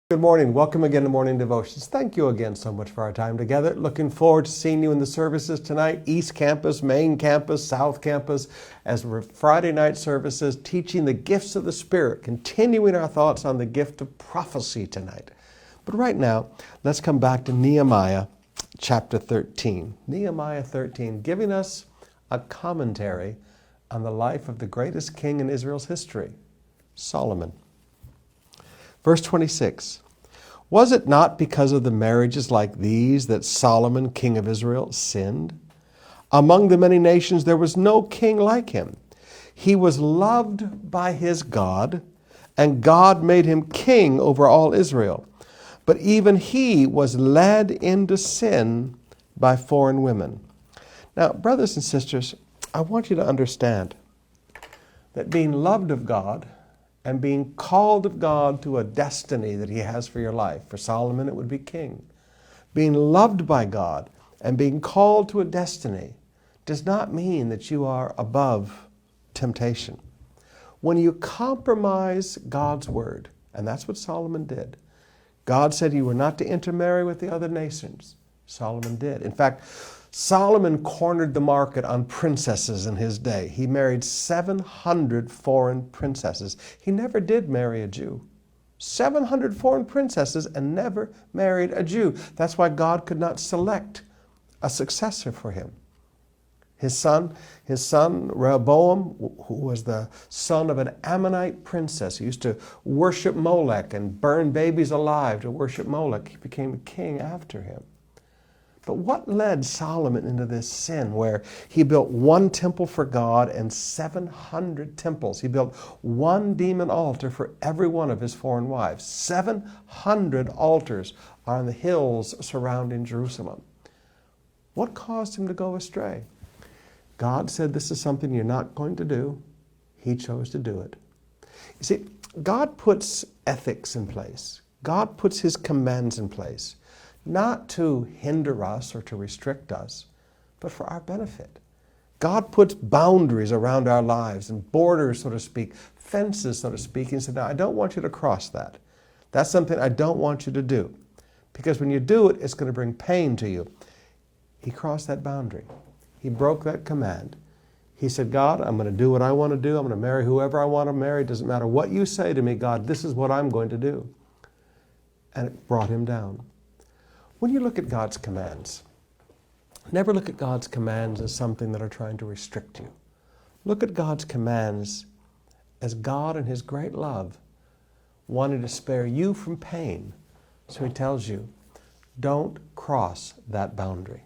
Good morning. Welcome again to Morning Devotions. Thank you again so much for our time together. Looking forward to seeing you in the services tonight. East Campus, Main Campus, South Campus, as we're Friday night services, teaching the gifts of the Spirit, continuing our thoughts on the gift of prophecy tonight. But right now, let's come back to Nehemiah chapter 13. Nehemiah 13, giving us a commentary on the life of the greatest king in Israel's history, Solomon. Verse 26, was it not because of the marriages like these that Solomon, king of Israel, sinned? Among the many nations there was no king like him. He was loved by his God, and God made him king over all Israel. But even he was led into sin by foreign women. Now, brothers and sisters, I want you to understand that being loved of God and being called of God to a destiny that he has for your life. For Solomon, it would be king. Being loved by God and being called to a destiny does not mean that you are above temptation. When you compromise God's word, and that's what Solomon did. God said you were not to intermarry with the other nations. Solomon did. In fact, Solomon cornered the market on princesses in his day. He married 700 foreign princesses. He never did marry a Jew. 700 foreign princesses and never married a Jew. That's why God could not select a successor for him. His son Rehoboam, who was the son of an Ammonite princess, he used to worship Molech and burn babies alive to worship Molech. He became king after him. But what led Solomon into this sin where he built one temple for God and 700 temples? He built one demon altar for every one of his foreign wives. 700 altars are on the hills surrounding Jerusalem. What caused him to go astray? God said, this is something you're not going to do. He chose to do it. You see, God puts ethics in place. God puts his commands in place, not to hinder us or to restrict us, but for our benefit. God puts boundaries around our lives and borders, so to speak, fences, so to speak, and said, now, I don't want you to cross that. That's something I don't want you to do. Because when you do it, it's going to bring pain to you. He crossed that boundary. He broke that command. He said, God, I'm going to do what I want to do. I'm going to marry whoever I want to marry. It doesn't matter what you say to me, God, this is what I'm going to do. And it brought him down. When you look at God's commands, never look at God's commands as something that are trying to restrict you. Look at God's commands as God in his great love wanted to spare you from pain. So he tells you, don't cross that boundary.